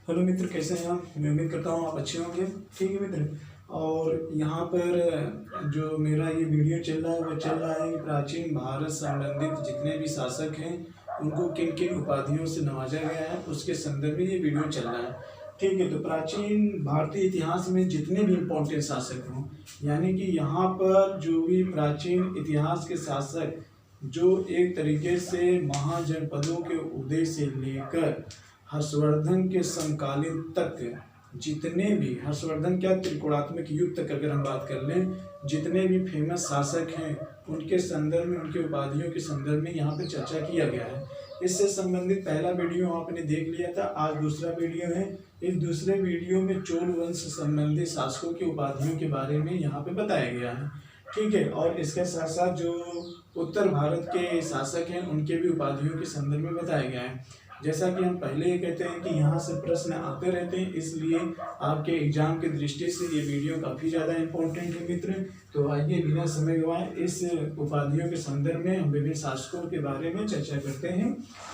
Hello मित्र, कैसे हैं आप? मैं उम्मीद करता हूँ आप अच्छे होंगे। ठीक है मित्र, और यहाँ पर जो मेरा ये वीडियो चल रहा है वो चल रहा है कि प्राचीन भारत संबंधित जितने भी शासक हैं उनको किन किन उपाधियों से नवाजा गया है उसके संदर्भ में ये वीडियो चल रहा है। ठीक है, तो प्राचीन भारतीय इतिहास में जितने भी इम्पोर्टेंट शासक हों, यानी कि यहाँ पर जो भी प्राचीन इतिहास के शासक जो एक तरीके से महाजनपदों के उदय से लेकर हर्षवर्धन के समकालीन तक जितने भी, हर्षवर्धन क्या, त्रिकोणात्मक युग तक अगर हम बात कर लें, जितने भी फेमस शासक हैं उनके संदर्भ में, उनके उपाधियों के संदर्भ में यहाँ पे चर्चा किया गया है। इससे संबंधित पहला वीडियो आपने देख लिया था, आज दूसरा वीडियो है। इस दूसरे वीडियो में चोल वंश संबंधित शासकों की उपाधियों के बारे में यहाँ पे बताया गया है। ठीक है, और इसके साथ साथ जो उत्तर भारत के शासक हैं उनके भी उपाधियों के संदर्भ में बताया गया है। जैसा कि हम पहले ही कहते हैं कि यहाँ से प्रश्न आते रहते हैं, इसलिए आपके एग्जाम की दृष्टि से ये वीडियो काफ़ी ज़्यादा इम्पोर्टेंट है मित्र। तो आइए बिना समय गवाए इस उपाधियों के संदर्भ में हम विभिन्न शासकों के बारे में चर्चा करते हैं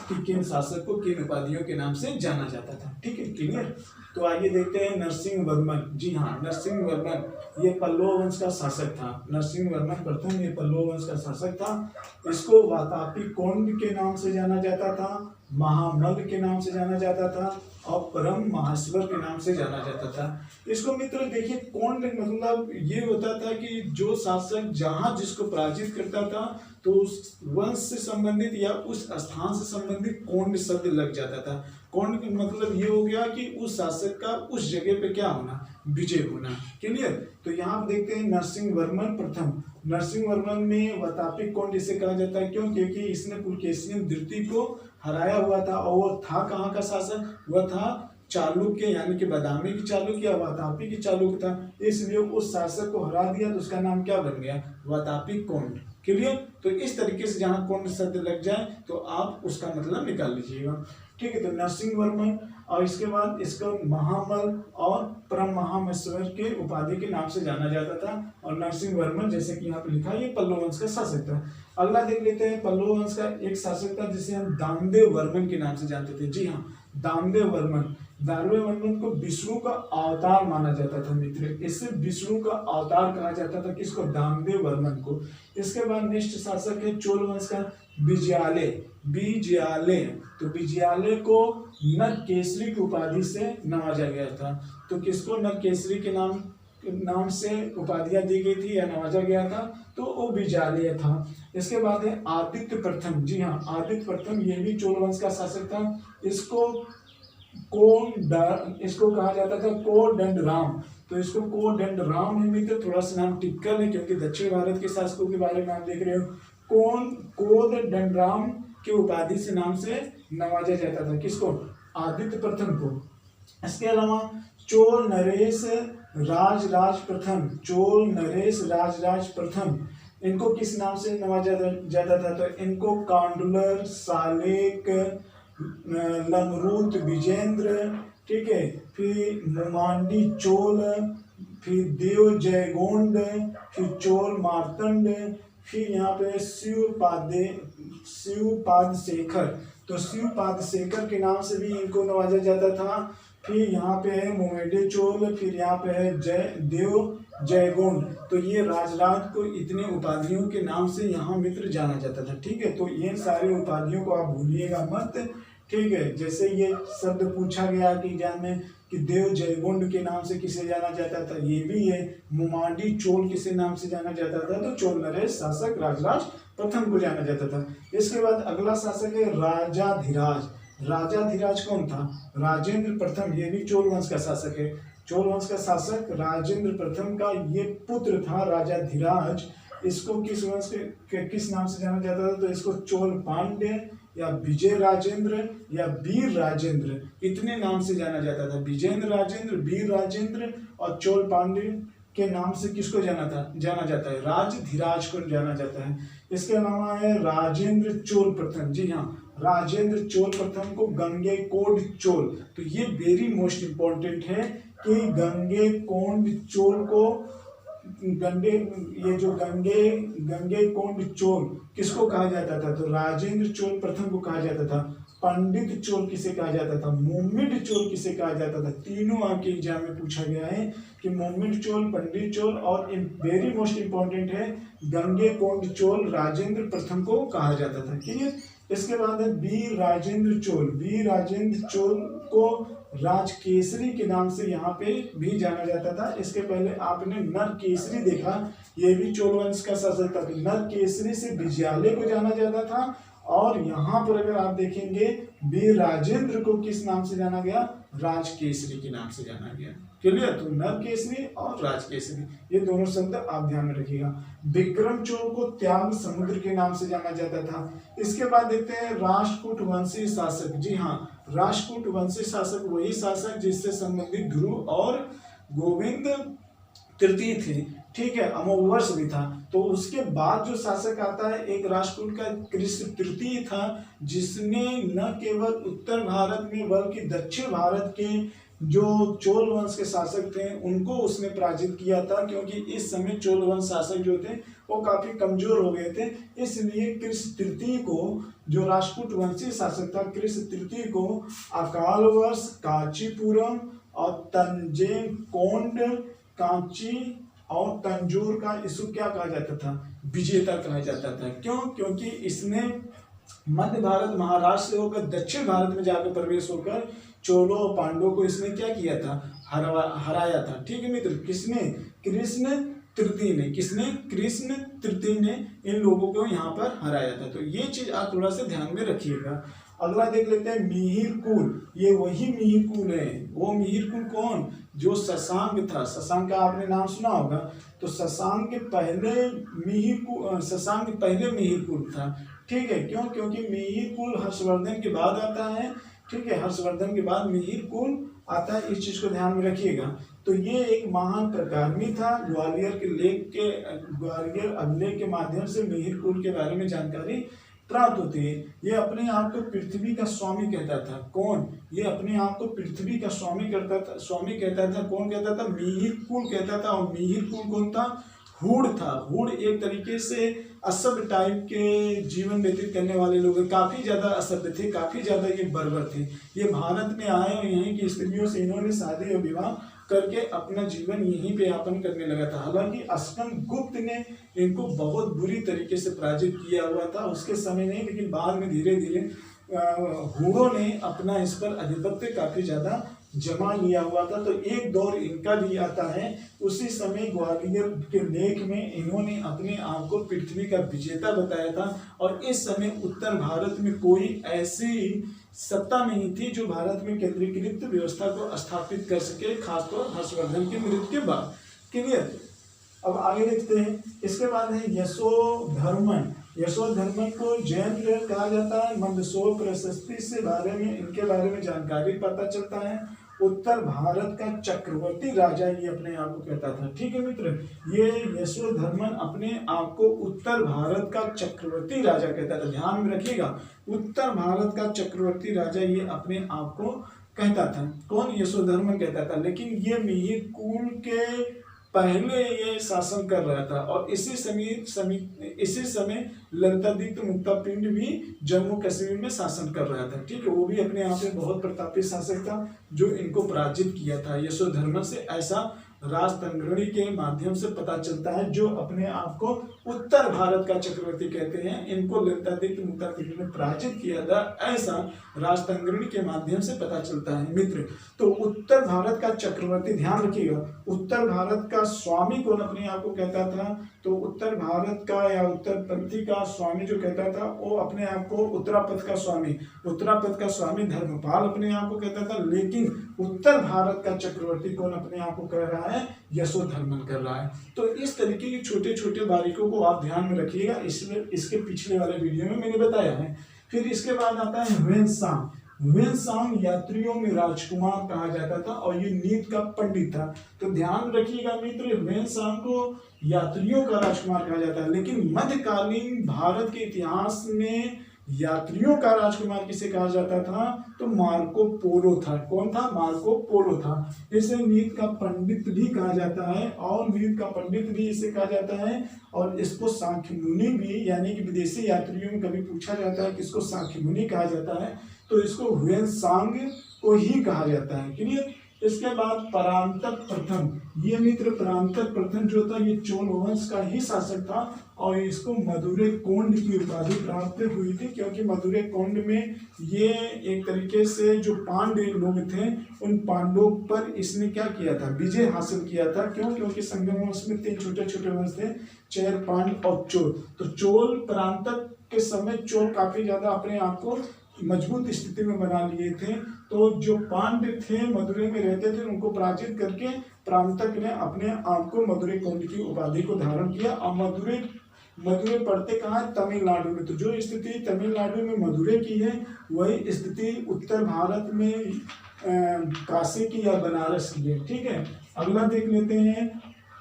कि किन शासक को किन उपाधियों के नाम से जाना जाता था। ठीक है, क्लियर? तो आइए देखते हैं नरसिंह वर्मन। जी हाँ, नरसिंह वर्मन ये पल्लव वंश का शासक था। नरसिंह वर्मन प्रथम ये पल्लव वंश का शासक था। इसको वातापी कोंड के नाम से जाना जाता था, महामल के नाम से जाना जाता था और परम महेश्वर के नाम से जाना जाता था। इसको मित्र देखिए, कोंड मतलब ये होता था कि जो शासक जहाँ जिसको पराजित करता था तो उस वंश से संबंधित या उस स्थान से संबंधित कोंड शब्द लग जाता था। कोंड का मतलब ये हो गया कि उस शासक का उस जगह पे क्या होना, विजय होना। क्लियर? तो यहाँ आप देखते हैं नरसिंह वर्मन प्रथम। नरसिंह वर्मन में वातापी कोंड इसे कहा जाता है, क्यों? क्योंकि इसने पुलकेशिन द्वितीय को हराया हुआ था और वो था कहाँ का शासक? वह था चालुक्य, यानी कि बादामी की चालुक्य या वातापी की चालुक्य था। इसलिए उस शासक को हरा दिया तो उसका नाम क्या बन गया? वातापी कोंड। क्लियर? तो इस तरीके से जहाँ कोंड शब्द लग जाए तो आप उसका मतलब निकाल लीजिएगा। ठीक है, तो नरसिंह वर्मन और इसके बाद इसको महामल और परम महामेश्वर के उपाधि के नाम से जाना जाता था। और नरसिंह वर्मन जैसे कि यहाँ पे लिखा है ये पल्लव वंश का शासक था। अगला देख लेते हैं, पल्लव वंश का एक शासक था जिसे हम दामदेव वर्मन के नाम से जानते थे। जी हाँ, दामदेव वर्मन। दामदेव वर्मन को विष्णु का अवतार माना जाता था मित्र। इससे विष्णु का अवतार कहा जाता था किसको? दामदेव वर्मन को। इसके बाद नेक्स्ट शासक है चोल वंश का विजयालय। विजयालय, तो विजयालय को नरकेसरी की उपाधि से नवाजा गया था। तो किसको नरकेसरी के नाम से उपाधियां दी गई थी या नवाजा गया था? तो वो विजयालय था। इसके बाद है आदित्य प्रथम। जी हाँ, आदित्य प्रथम ये भी चोल वंश का शासक था। इसको कहा जाता था कोदंडराम। तो इसको कोदंडराम है मित्र, थोड़ा सा नाम टिपिकल है क्योंकि दक्षिण भारत के शासकों के बारे में आप देख रहे हो। कोदंडराम के उपाधि से नाम से नवाजा जाता था किसको? आदित्य प्रथम को। इसके अलावा चोल नरेश राजराज प्रथम। चोल नरेश राजराज प्रथम, इनको किस नाम से नवाजा जाता था? तो इनको कांडुलर, सालेक, लमरूत विजेंद्र, ठीक है, फिर मुमांडी चोल, फिर देव जयगोंड, फिर चोल मार्तंड, फिर यहाँ पे शिवपाद शेखर। तो शिवपाद शेखर के नाम से भी इनको नवाजा जाता था। फिर यहाँ पे है मोमेडे चोल, फिर यहाँ पे है देव जयगोंड। तो ये राजराज को इतने उपाधियों के नाम से यहाँ मित्र जाना जाता था। ठीक है, तो ये सारी उपाधियों को आप भूलिएगा मत। ठीक है, जैसे ये शब्द पूछा गया कि एग्जाम में कि देव जयगोंड के नाम से किसे जाना जाता था, ये भी है। मुमांडी चोल किसे नाम से जाना जाता था? तो चोल नरेश शासक राजराज प्रथम को जाना जाता था। इसके बाद अगला शासक है राजाधिराज। राजाधिराज कौन था? राजेंद्र प्रथम, ये भी चोल वंश का शासक है। चोल वंश का शासक राजेंद्र प्रथम का ये पुत्र था राजाधिराज। इसको किस वंश के किस नाम से जाना जाता था? तो इसको चोल पांड्य या विजय राजेंद्र या वीर राजेंद्र, इतने नाम से जाना जाता था। विजेंद्र राजेंद्र, वीर राजेंद्र और चोल पांड्य के नाम से किसको जाना जाता है? राजधिराज को जाना जाता है। इसके अलावा है राजेंद्र चोल प्रथम। जी हाँ, राजेंद्र चोल प्रथम को गंगेकोंड चोल। तो ये वेरी मोस्ट इंपॉर्टेंट है कि गंगेकोंड चोल को गंगेकोंड चोल किसको कहा जाता था? तो राजेंद्र चोल प्रथम को कहा जाता था। पंडित चोल किसे कहा जाता था, मोमिड चोल किसे कहा जाता था। तीनों आपके एग्जाम में पूछा गया है कि मोमिड चोल, पंडित चोल और वेरी मोस्ट इंपॉर्टेंट है गंगेकोंड चोल राजेंद्र प्रथम को कहा जाता था। ठीक है, इसके बाद है वीर राजेंद्र चोल। वीर राजेंद्र चोल को राजकेसरी के नाम से यहाँ पे भी जाना जाता था। इसके पहले आपने नरकेसरी देखा, ये भी चोल वंश का शासक था। नरकेसरी से विजयालय को जाना जाता था। और यहाँ पर अगर आप देखेंगे वीर राजेंद्र को किस नाम से जाना गया, राजकेसरी के नाम से जाना गया। क्लियर, तो नरकेसरी और राजकेसरी ये दोनों शब्द आप ध्यान में रखिएगा। विक्रम चोल को त्याग समुद्र के नाम से जाना जाता था। इसके बाद देखते हैं राष्ट्रकूट वंशी शासक। जी हाँ, राष्ट्रकूट वंशी शासक वही शासक जिससे संबंधित ध्रुव और गोविंद तृतीय थे। ठीक है, अमोवर्ष भी था। तो उसके बाद जो शासक आता है एक राष्ट्रकूट का कृष्ण तृतीय था, जिसने न केवल उत्तर भारत में बल्कि दक्षिण भारत के जो चोल वंश के शासक थे उनको उसने पराजित किया था, क्योंकि इस समय चोल वंश शासक जो थे वो काफी कमजोर हो गए थे। इसलिए कृष्ण तृतीय को, जो राष्ट्रकूट वंशी शासक था, कृष्ण तृतीय को अकाल वर्ष, कांचीपुरम और तंजेकोंड, कांची और तंजौर का इसको क्या कहा जाता था, विजेता कहा जाता था। क्यों? क्योंकि इसने मध्य भारत महाराष्ट्र से होकर दक्षिण भारत में जाकर प्रवेश होकर चोलों और पांडवों को इसने क्या किया था, हराया था। ठीक है मित्र, किसने, कृष्ण तृतीय ने, किसने, कृष्ण तृतीय ने इन लोगों को यहाँ पर हराया था। तो ये चीज आप थोड़ा सा ध्यान में रखिएगा। अगला देख लेते हैं मिहिर कुल। ये वही मिहिर कुल है। वो मिहिर कुल कौन, जो शशांक था। शशांक का आपने नाम सुना होगा। तो शशांक के पहले मिहिर कुल था। ठीक है, क्यों? क्योंकि मिहिर कुल हर्षवर्धन के बाद आता है। ठीक है, हर्षवर्धन के बाद मिहिर कुल आता है, इस चीज को ध्यान में रखिएगा। तो ये एक महान प्रकारमी था। ग्वालियर अभिलेख के माध्यम से मिहिर कुल के बारे में जानकारी प्राप्त होती है। ये अपने आप को पृथ्वी का स्वामी कहता था। कौन? ये अपने आप को पृथ्वी का स्वामी कहता था। कौन कहता था? मिहिर कुल कहता था। और मिहिर कुल कौन था? हूण था। हूण एक तरीके से असभ्य टाइप के जीवन व्यतीत करने वाले लोग, काफी ज्यादा असभ्य थे, काफी ज्यादा ये बर्बर थे। ये भारत में आए और यहीं की स्त्रियों से इन्होंने शादी और विवाह करके अपना जीवन यहीं पे यापन करने लगा था। हालांकि स्कंद गुप्त ने इनको बहुत बुरी तरीके से पराजित किया हुआ था उसके समय में, लेकिन बाद में धीरे धीरे हूणों ने अपना इस पर आधिपत्य काफी ज्यादा जमा लिया हुआ था। तो एक दौर इनका भी आता है। उसी समय ग्वालियर के लेख में इन्होंने अपने आप को पृथ्वी का विजेता बताया था। और इस समय उत्तर भारत में कोई ऐसी सत्ता नहीं थी जो भारत में केंद्रीकृत व्यवस्था को स्थापित कर सके, खासतौर हर्षवर्धन की मृत्यु के बाद। क्लियर? अब आगे देखते हैं। इसके बाद है यशोधर्मन। यशोधर्मन को जैन कहा जाता है। मंदसौर प्रशस्ति से इनके बारे में जानकारी पता चलता है। उत्तर भारत का चक्रवर्ती राजा ये अपने आप को कहता था। ठीक है मित्र, ये यशोधर्मन अपने आप को उत्तर भारत का चक्रवर्ती राजा कहता था। ध्यान में रखिएगा, उत्तर भारत का चक्रवर्ती राजा ये अपने आप को कहता था। कौन? यशोधर्मन कहता था। लेकिन ये मिहिर कुल के पहले ये शासन कर रहा था। और इसी समय ललितादित्य मुक्तापिंड भी जम्मू कश्मीर में शासन कर रहा था। ठीक है, वो भी अपने आप में बहुत प्रतापी शासक था जो इनको पराजित किया था। यशोधर्मन से ऐसा राजतंगड़ी के माध्यम से पता चलता है, जो अपने आप को उत्तर भारत का चक्रवर्ती कहते हैं। इनको ललितादित्य मुक्तापिंड ने पराजित किया था, ऐसा राजतंगड़ी के माध्यम से पता चलता है मित्र। तो उत्तर भारत का चक्रवर्ती, ध्यान रखिएगा, उत्तर भारत का स्वामी कौन अपने आप को कहता था? तो उत्तर भारत का या उत्तरपंथी का स्वामी जो कहता था वो अपने आप को उत्तरापथ का स्वामी धर्मपाल अपने आप को कहता था। लेकिन उत्तर भारत का चक्रवर्ती कौन अपने आप को कह रहा है? यशोधर्मन कर रहा है। तो इस तरीके की छोटे छोटे बारीकों को आप ध्यान में रखिएगा। इसके पिछले वाले वीडियो में मैंने बताया है। फिर इसके बाद आता है ह्वेनसांग। ह्वेनसांग यात्रियों में राजकुमार कहा जाता था और ये नीति का पंडित था। तो ध्यान रखिएगा मित्र, ह्वेनसांग को यात्रियों का राजकुमार कहा जाता है। लेकिन मध्यकालीन भारत के इतिहास में यात्रियों का राजकुमार किसे कहा जाता था? तो मार्को पोलो था। कौन था? मार्को पोलो था। इसे नीति का पंडित भी कहा जाता है और नीति का पंडित भी इसे कहा जाता है। और इसको सांख्य मुनि भी, यानी कि विदेशी यात्रियों में कभी पूछा जाता है कि इसको सांख्य मुनि कहा जाता है। तो इसको ह्वेनसांग को ही कहा जाता है। क्लियर। इसके बाद परांतक प्रथम, ये मित्र परांतक प्रथम जो था ये चोल वंश का ही शासक था और इसको मधुरै कोंड की उपाधि प्राप्त हुई थी, क्योंकि मधुरै कोंड में ये एक तरीके से जो पांड्य लोग थे उन पांडवों पर इसने क्या किया था, विजय हासिल किया था। क्यों? क्योंकि संगम वंश में 3 छोटे छोटे वंश थे, चैर, पांड्य और चोल। तो चोल परांतक के समय चोल काफी ज्यादा अपने आप को मजबूत स्थिति में बना लिए थे। तो जो पांड्य थे मदुरै में रहते थे उनको पराजित करके परांतक ने अपने आप को मधुरै कोंड की उपाधि को धारण किया। और मदुरै पड़ते कहाँ है? तमिलनाडु में। तो जो स्थिति तमिलनाडु में मदुरै की है वही स्थिति उत्तर भारत में काशी की या बनारस की है। ठीक है। अगला देख लेते हैं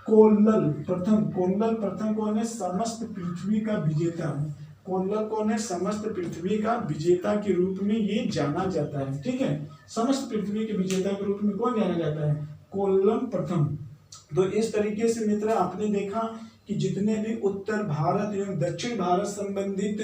कोल्लल प्रथम। कोल्लल प्रथम कौन है? समस्त पृथ्वी का विजेता है। कोल्लल कौन है? समस्त पृथ्वी का विजेता के रूप में ये जाना जाता है। ठीक है। समस्त पृथ्वी के विजेता के रूप में कौन जाना जाता है? कोल्लम प्रथम। तो इस तरीके से मित्र आपने देखा कि जितने भी उत्तर भारत एवं दक्षिण भारत संबंधित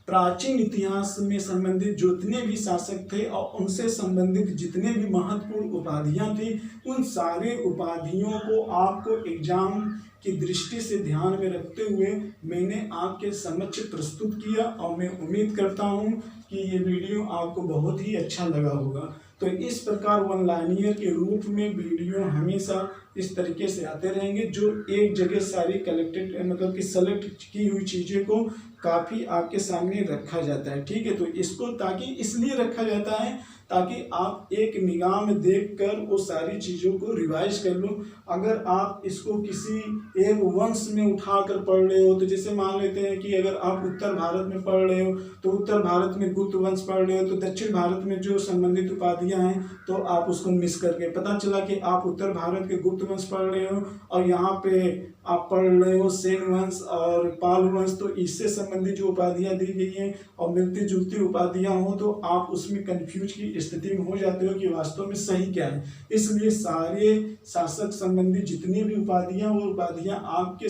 प्राचीन इतिहास में संबंधित जितने भी शासक थे और उनसे संबंधित जितने भी महत्वपूर्ण उपाधियां थी, उन सारे उपाधियों को आपको एग्जाम की दृष्टि से ध्यान में रखते हुए मैंने आपके समक्ष प्रस्तुत किया और मैं उम्मीद करता हूं कि ये वीडियो आपको बहुत ही अच्छा लगा होगा। तो इस प्रकार वन लाइनियर के रूप में वीडियो हमेशा इस तरीके से आते रहेंगे, जो एक जगह सारी कलेक्टेड मतलब कि सेलेक्ट की हुई चीज़ें को काफ़ी आपके सामने रखा जाता है। ठीक है। तो इसको ताकि इसलिए रखा जाता है ताकि आप एक निगाह में देखकर वो सारी चीज़ों को रिवाइज कर लो। अगर आप इसको किसी एक वंश में उठाकर पढ़ रहे हो, तो जैसे मान लेते हैं कि अगर आप उत्तर भारत में पढ़ रहे हो तो उत्तर भारत में गुप्त वंश पढ़ रहे हो, तो दक्षिण भारत में जो संबंधित उपाधियां हैं तो आप उसको मिस करके पता चला कि आप उत्तर भारत के गुप्त वंश पढ़ रहे हो और यहाँ पे आप पढ़ रहे हो सेन वंश और पाल वंश, तो इससे संबंधित जो उपाधियां दी गई हैं और मिलती जुलती उपाधियां हो तो आप उसमें कंफ्यूज की स्थिति में हो जाते हो कि वास्तव में सही क्या है। इसलिए सारे शासक संबंधी जितनी भी उपाधियां वो उपाधियां आपके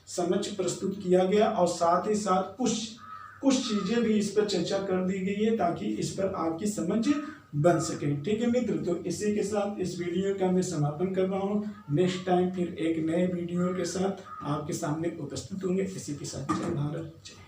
समक्ष प्रस्तुत किया गया और साथ ही साथ कुछ चीजें भी इस पर चर्चा कर दी गई है ताकि इस पर आपकी समझ बन सके। ठीक है मित्र। तो इसी के साथ इस वीडियो का मैं समापन कर रहा हूँ। नेक्स्ट टाइम फिर एक नए वीडियो के साथ आपके सामने उपस्थित होंगे। इसी के साथ जय भारत जय।